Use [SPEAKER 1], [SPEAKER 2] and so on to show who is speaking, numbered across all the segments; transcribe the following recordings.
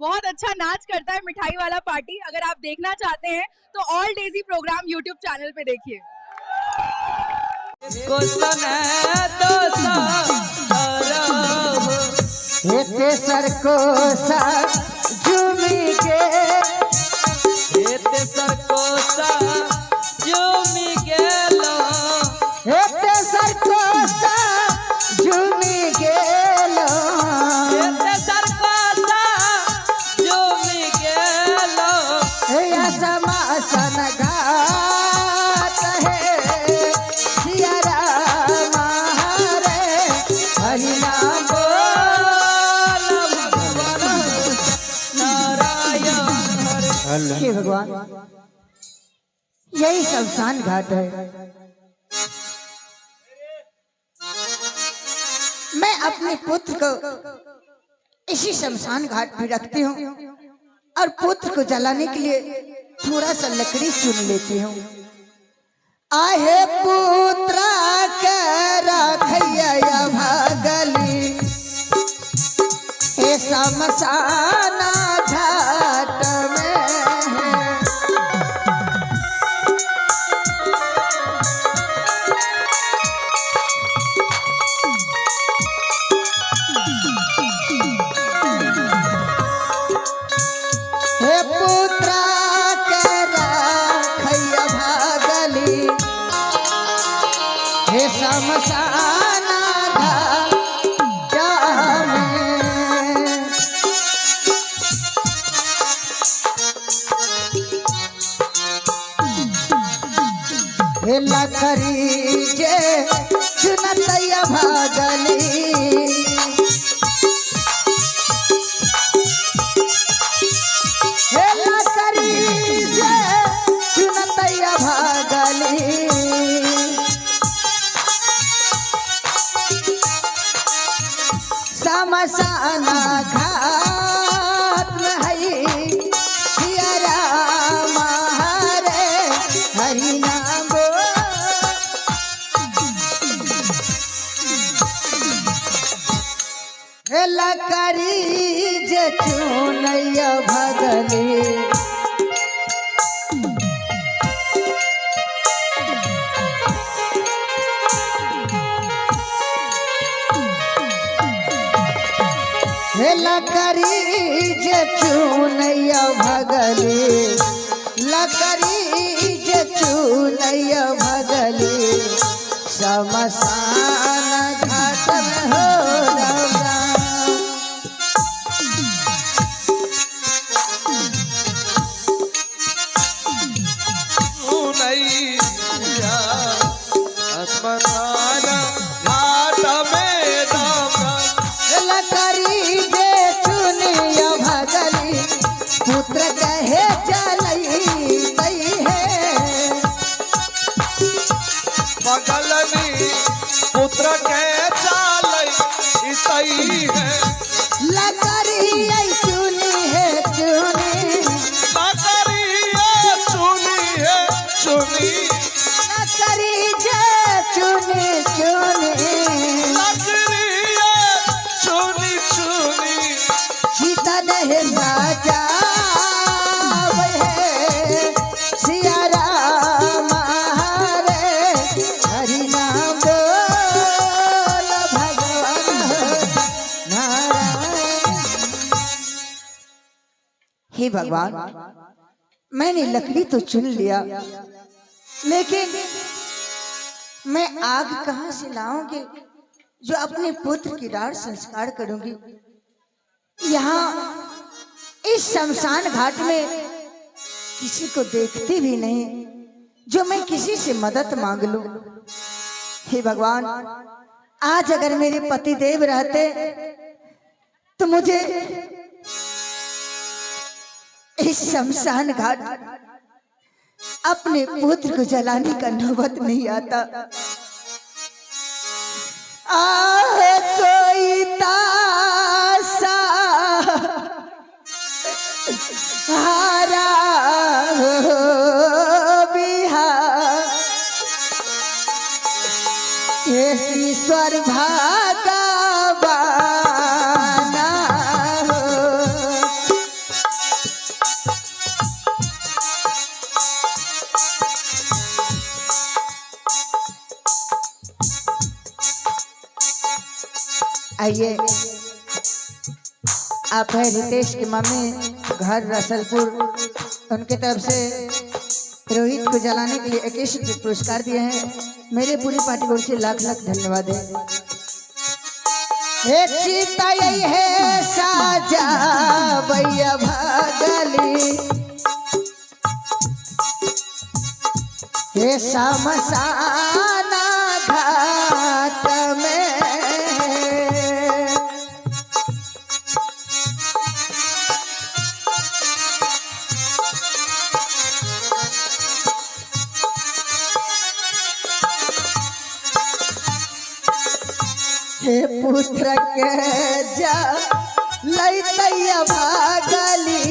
[SPEAKER 1] बहुत अच्छा नाच करता है मिठाई वाला पार्टी। अगर आप देखना चाहते हैं तो all daisy program YouTube channel पे देखिए।
[SPEAKER 2] सर को झूमी के सर को झूमी गेलो सर को झूमी गेलो सर को झूमी गेलो या समासन घाट है सिया राम हरे हरि नाम हे भगवान, यही शमशान घाट है। मैं अपने पुत्र को इसी शमशान घाट पे रखती हूँ और पुत्र को जलाने के लिए थोड़ा सा लकड़ी चुन लेती हूँ। आहे पुत्र के रखैया भागली हे शमशान घाट में शमशान घाट में लखरी जे चुनतैया भागली लखरी जे चुनतैया भागली शमशान घाट में हई सिया राम हरे हरि नाम लकड़ी जे चुनैया भगली लकड़ी जे चुनैया भगली लकड़ी जे चुनैया भगली शमशान घाट में हो शमशान घाट में लकड़ी जे चुनिया भगली पुत्र कहे चलई है बगल में पुत्र के चलई है लकड़ी चुनी है चुनी लकड़ी चुनी है चुनी लकड़ी जे चुनी चुनी राजा सिया राम हरे हरि नाम बोल भगवान नारायण। हे भगवान, मैंने लकड़ी तो चुन लिया लेकिन मैं आग कहाँ से लाऊंगी जो अपने पुत्र की दाह संस्कार करूंगी। यहाँ इस शमशान घाट में किसी को देखती भी नहीं जो मैं किसी से मदद मांग लूं। हे भगवान, आज अगर मेरे पति देव रहते तो मुझे इस शमशान घाट अपने पुत्र को जलाने का नौबत नहीं आता। कोई तासा हारा बिहार ईश्वर भागवाना आइए, आप है रितेश की मम्मी, घर रसलपुर, उनके तरफ से रोहित को जलाने के लिए 21 रुपये पुरस्कार दिए हैं। मेरे पूरी पार्टी को से लाख लाख धन्यवाद है। एक चीता यही है साजा भैया भागली, ये समसाना घाट में हे पुत्र के जा लैतैया भागली,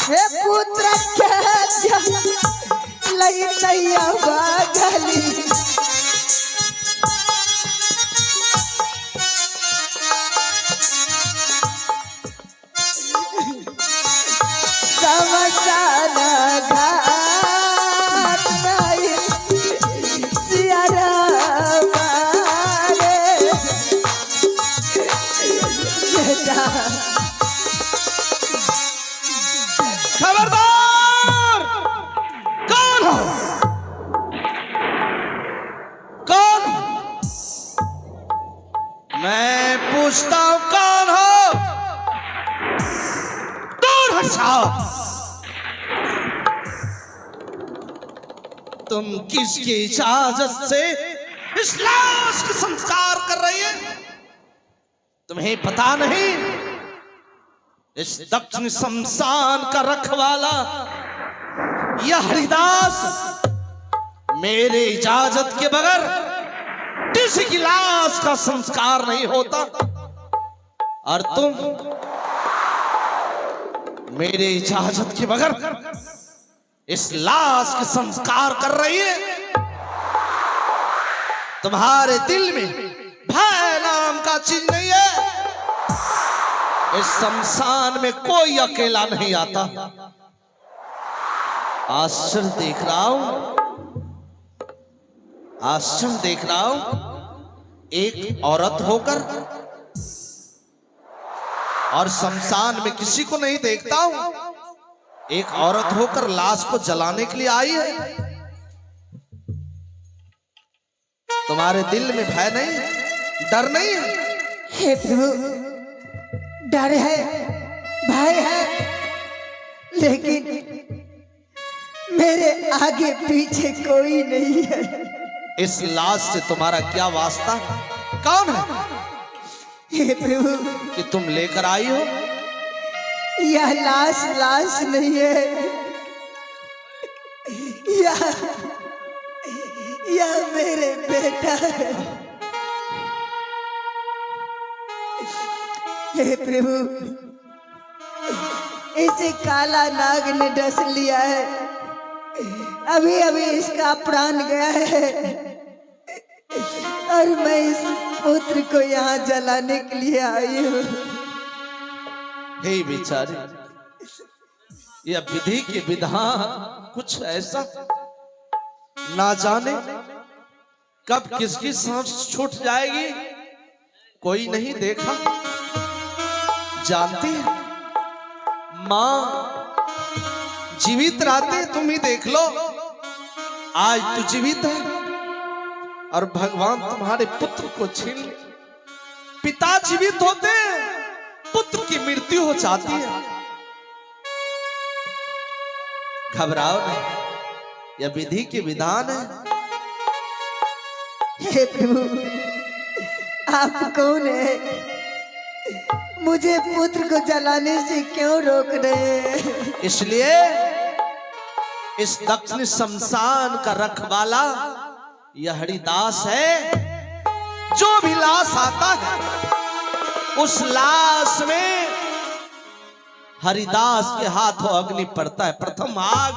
[SPEAKER 2] हे पुत्र के जा लैतैया भागली, समसान घाट
[SPEAKER 3] खबरदार! कौन हो? कौन? मैं पूछता हूं कौन हो? दूर हट जाओ। तुम किसकी इजाजत से इस लाश का संस्कार कर रही है? तुम्हें पता नहीं इस दक्षिण शमशान का रखवाला यह हरिदास मेरे इजाजत के बगैर किसी की लाश का संस्कार नहीं होता, और तुम मेरे इजाजत के बगैर इस लाश के संस्कार कर रही है। तुम्हारे दिल में भय नाम का चीज नहीं है। इस शमशान में कोई अकेला नहीं आता। आश्चर्य देख रहा हूं, आश्चर्य देख रहा हूं। एक औरत होकर और शमशान में किसी को नहीं देखता हूं, एक औरत होकर लाश को जलाने के लिए आई है। तुम्हारे दिल में भय नहीं, डर नहीं है?
[SPEAKER 2] हे प्रभु, डर है, भय है, लेकिन मेरे आगे पीछे कोई नहीं है।
[SPEAKER 3] इस लाश से तुम्हारा क्या वास्ता? कौन है?
[SPEAKER 2] हे प्रभु,
[SPEAKER 3] कि तुम लेकर आई हो?
[SPEAKER 2] यह लाश नहीं है, यह मेरे बेटा है। हे प्रभु, इसे काला नाग ने डस लिया है, अभी अभी इसका प्राण गया है, और मैं इस पुत्र को यहाँ जलाने के लिए आई हूँ।
[SPEAKER 3] हे बेचारे, यह विधि के विधान कुछ ऐसा, ना जाने कब किसकी सांस छूट जाएगी, कोई नहीं देखा। जानती है मां जीवित रहते तुम ही देख लो, आज तू जीवित है और भगवान तुम्हारे पुत्र को छीन ले। पिता जीवित होते पुत्र की मृत्यु हो जाती है। घबराओ नहीं, यह विधि के विधान है।
[SPEAKER 2] हे प्रभु, आप कौन है? मुझे पुत्र को जलाने से क्यों रोक रहे हैं?
[SPEAKER 3] इसलिए इस दक्षिण शमशान का रखवाला यह हरिदास है। जो भी लाश आता है उस लाश में हरिदास के हाथों अग्नि पड़ता है। प्रथम आग,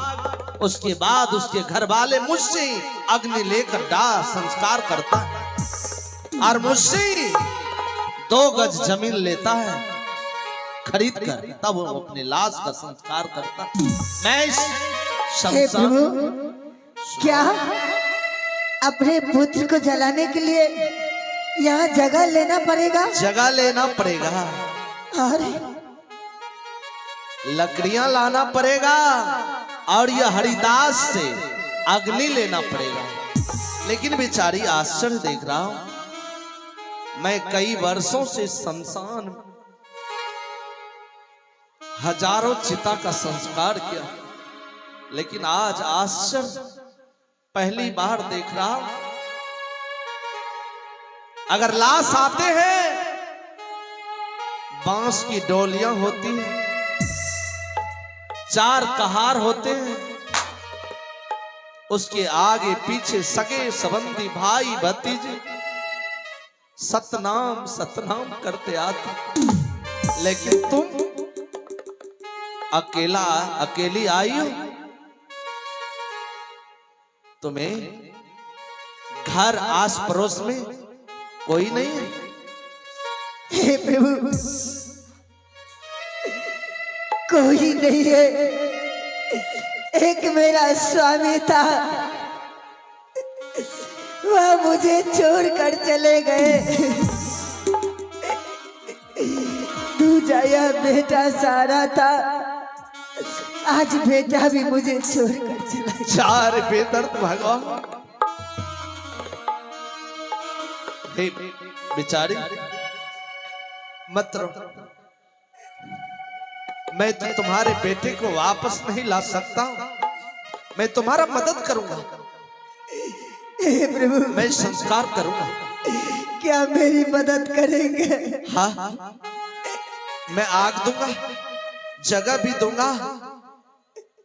[SPEAKER 3] उसके बाद उसके घर वाले मुझसे अग्नि लेकर दाह संस्कार करता है, और मुझसे 2 गज जमीन लेता है खरीद कर, तब वो अपने लाश का संस्कार करता। मैं इस
[SPEAKER 2] हे प्रभु, क्या अपने पुत्र को जलाने के लिए यहाँ जगह लेना पड़ेगा?
[SPEAKER 3] जगह लेना पड़ेगा,
[SPEAKER 2] अरे
[SPEAKER 3] लकड़ियां लाना पड़ेगा, और यह हरिदास से अग्नि लेना पड़ेगा। लेकिन बेचारी आश्चर्य देख रहा हूं, मैं कई वर्षों से शमशान हजारों चिता का संस्कार किया, लेकिन आज आश्चर्य पहली बार देख रहा हूं। अगर लाश आते हैं, बांस की डोलियां होती हैं, 4 कहार होते हैं, उसके आगे पीछे सगे संबंधी भाई भतीजे सतनाम सतनाम करते आते, लेकिन तुम अकेली आई हो। तुम्हें घर आस पड़ोस में कोई नहीं है?
[SPEAKER 2] हे प्रभु, कोई नहीं है। एक मेरा स्वामी था, वह मुझे छोड़कर चले गए। दूजा यह बेटा सारा था, आज बेटा भी मुझे छोड़कर चला गया।
[SPEAKER 3] 4 बेदर्द भगवान। हे बेचारी मत रो, मैं तो तुम्हारे बेटे को वापस नहीं ला सकता, मैं तुम्हारा मदद करूंगा।
[SPEAKER 2] हे प्रभु,
[SPEAKER 3] मैं संस्कार करूंगा।
[SPEAKER 2] क्या मेरी मदद करेंगे?
[SPEAKER 3] हाँ, मैं आग दूंगा, जगह भी दूंगा,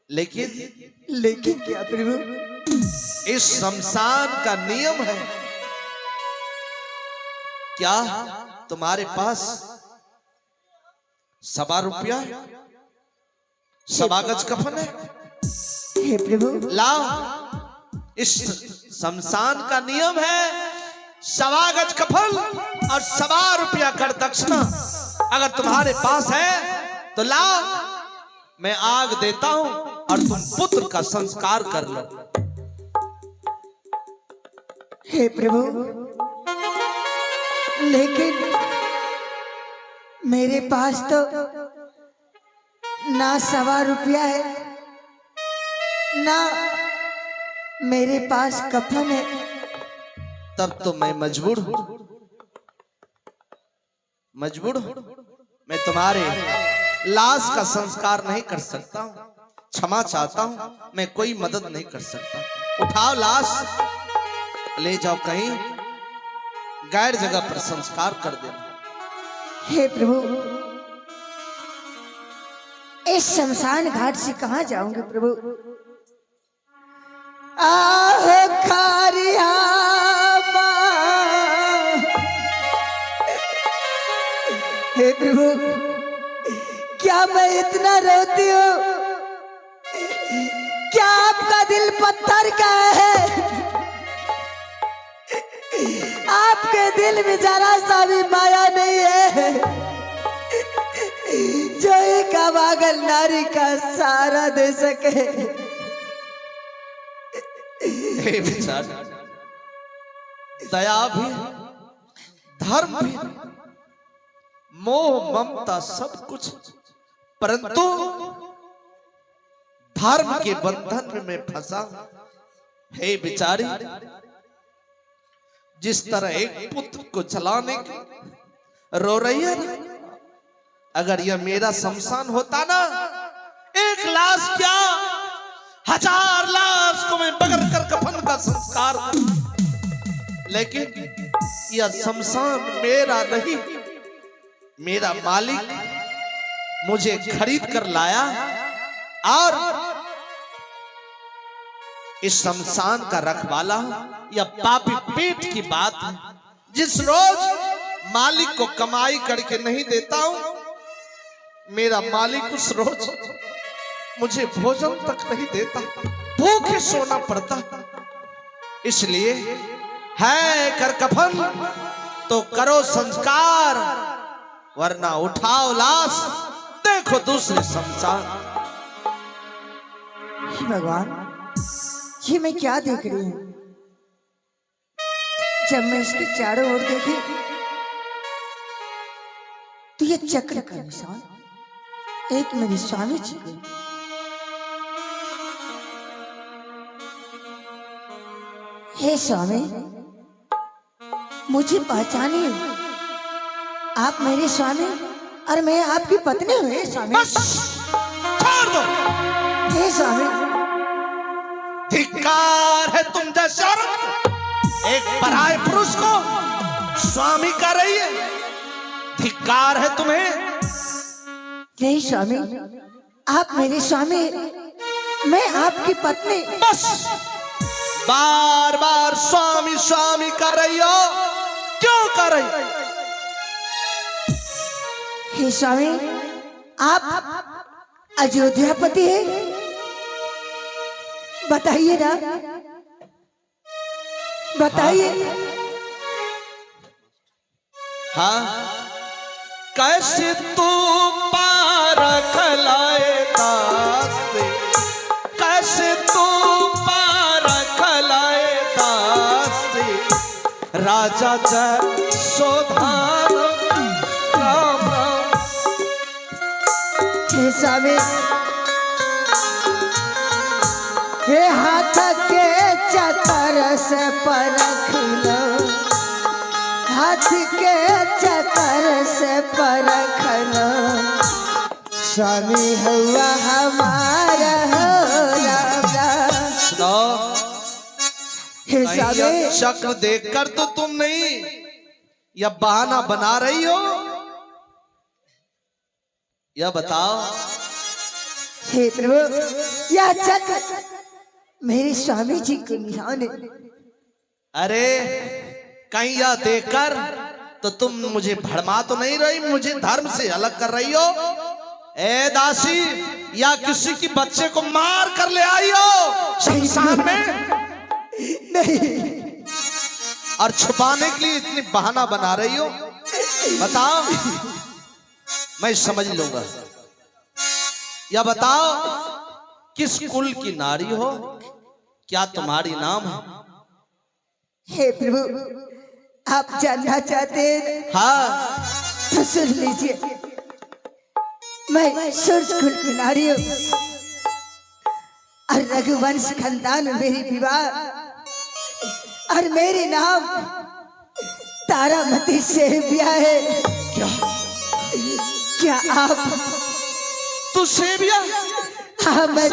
[SPEAKER 2] लेकिन क्या प्रभु?
[SPEAKER 3] इस शमशान का नियम है। क्या तुम्हारे पास 1.25 रुपया, 1.25 गज कफन है?
[SPEAKER 2] हे प्रभु,
[SPEAKER 3] लाओ, इस शमशान का नियम है 1.25 गज कफन और 1.25 रुपया कर दक्षिणा। अगर तुम्हारे पास है तो लाओ, मैं आग देता हूं और तुम पुत्र का संस्कार कर लो।
[SPEAKER 2] हे प्रभु, लेकिन मेरे पास तो ना 1.25 रुपया है, ना मेरे पास कफन है।
[SPEAKER 3] तब तो मैं मजबूर हूं, मैं तुम्हारे लाश का संस्कार नहीं कर सकता हूं। क्षमा चाहता हूं, मैं कोई मदद नहीं कर सकता। उठाओ लाश, ले जाओ कहीं गैर जगह पर संस्कार कर देना।
[SPEAKER 2] हे प्रभु, इस शमशान घाट से कहां जाऊंगे प्रभु? आह खारिया हे प्रभु, क्या मैं इतना रोती हूँ? क्या आपका दिल पत्थर का है? आपके दिल में जरा सा भी माया नहीं है, जो एक अभागल नारी का सहारा दे सके।
[SPEAKER 3] हे बेचारा, दया भी, धर्म भी, मोह ममता सब कुछ, परंतु धर्म के बंधन में मैं फंसा। हे बेचारी, जिस तरह एक पुत्र को जलाने की रो रही है ना, अगर यह मेरा शमशान होता ना, 1 लाश क्या 1000 लाश को मैं बगल कर कफन का संस्कार, लेकिन यह शमशान मेरा नहीं, मेरा मालिक मुझे खरीद कर लाया। और इस शमशान का रखवाला या पापी पेट की बात है। जिस रोज मालिक को कमाई करके नहीं देता हूं, मेरा मालिक उस रोज मुझे भोजन तक नहीं देता, भूखे सोना पड़ता। इसलिए है कर कफन तो करो संस्कार, वरना उठाओ लाश, देखो दूसरे शमशान।
[SPEAKER 2] भगवान, ये मैं क्या देख रही हूँ? जब मैं इसके चारों ओर देखी तो ये चक्र का निशान एक मेरे स्वामी जी को। हे स्वामी, मुझे पहचानिए, आप मेरे स्वामी और मैं आपकी पत्नी हूँ। हे स्वामी,
[SPEAKER 3] बस छोड़ दो।
[SPEAKER 2] हे स्वामी,
[SPEAKER 3] धिक्कार है तुम जैसे औरत को, एक पराये पुरुष को स्वामी कर रही है। धिक्कार है तुम्हें।
[SPEAKER 2] नहीं स्वामी, आप मेरे स्वामी, मैं आपकी पत्नी।
[SPEAKER 3] बस बार बार स्वामी स्वामी कर रही हो, क्यों कर रही हो?
[SPEAKER 2] हे स्वामी, आप अयोध्यापति हैं, बताइए ना, बताइए।
[SPEAKER 3] हाँ, कैसे तू पार खलाए दास से, कैसे तू पार खलाए दास से, राजा जसोधार राम राम।
[SPEAKER 2] हे स्वामी, हे हाथ के चक्कर से परख लो, हाथ के चक्कर से परख लो, स्वामी हुआ हमारा हो राम राम।
[SPEAKER 3] सुनो,
[SPEAKER 2] हे स्वामी,
[SPEAKER 3] शक्ल देखकर तो तुम नहीं या बहाना बना रही हो, या बताओ।
[SPEAKER 2] हे प्रभु, यह चक्र मेरे स्वामी जी को निशान है।
[SPEAKER 3] अरे कहीं यह देखकर तो तुम मुझे भड़मा तो नहीं रही, मुझे धर्म से अलग कर रही हो? ए दासी, या किसी की बच्चे को मार कर ले आई हो शमशान में?
[SPEAKER 2] नहीं।
[SPEAKER 3] और छुपाने के लिए इतनी बहाना बना रही हो? बताओ, मैं समझ लूंगा। या बताओ, किस कुल की नारी हो, क्या तुम्हारी नाम है?
[SPEAKER 2] हे प्रभु, आप जानना चाहते हैं?
[SPEAKER 3] हाँ,
[SPEAKER 2] तो सुन लीजिए, मैं सूर्य कुल की नारी हूँ और रघुवंश खानदान में मेरी विवाह, और मेरे नाम तारामती से ब्याह है। क्या आप?
[SPEAKER 3] तू सेविया?
[SPEAKER 2] हाँ, मैं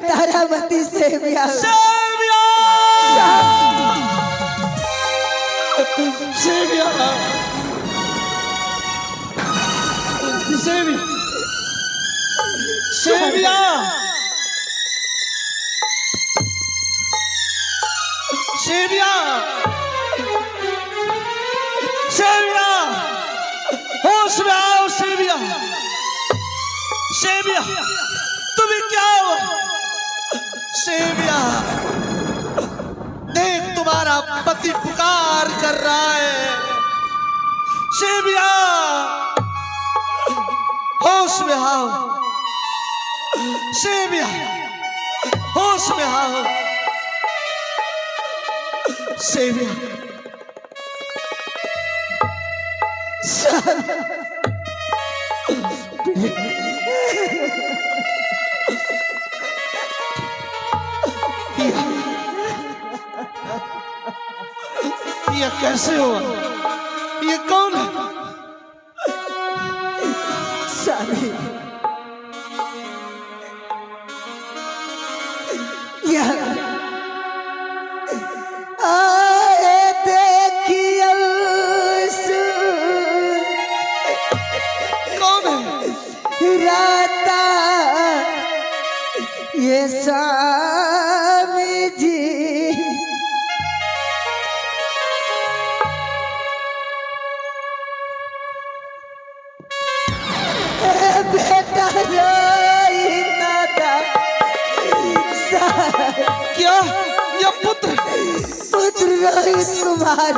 [SPEAKER 2] तारामती से ब्याह हूँ।
[SPEAKER 3] सेविया! सेविया! सेविया! सेविया! सेविया! सेविया! होश में आओ सेविया! सेविया! तुम्हें क्या हो? सेविया! देख, तुम्हारा पति पुकार कर रहा है। सेविया! होश में आओ सेविया! होश में आओ सेविया! ये कैसे हुआ? ये कौन है?
[SPEAKER 2] स्वामी, आए देखिए
[SPEAKER 3] कौन है?
[SPEAKER 2] राता ये स्वामी जी, बेटा रोई दादा,
[SPEAKER 3] क्या ये पुत्र
[SPEAKER 2] रोहित कुमार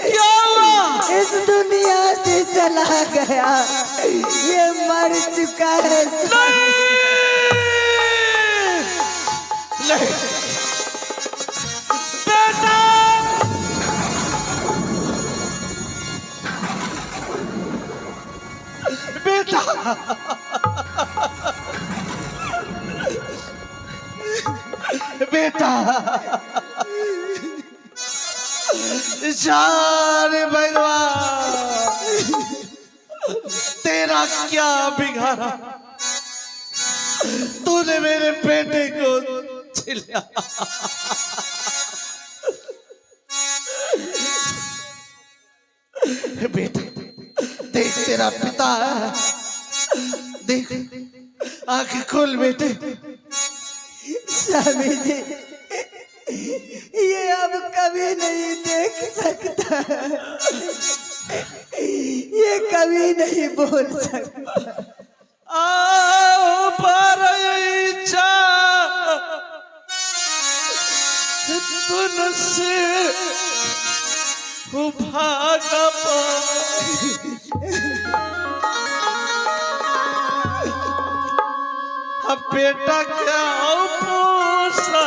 [SPEAKER 3] क्या हुआ?
[SPEAKER 2] इस दुनिया से चला गया, ये मर चुका है।
[SPEAKER 3] नहीं बेटा, बेटा, बेटा, जान भगवान तेरा क्या बिगाड़ा, तूने मेरे बेटे को छिलिया। बेटा देख तेरा पिता है, देख आंख खोल बेटे।
[SPEAKER 2] स्वामी जी ये अब कभी नहीं देख सकता, ये कभी नहीं बोल सकता।
[SPEAKER 3] आओ पर इच्छा तुनसे भागा बेटा क्या पूछा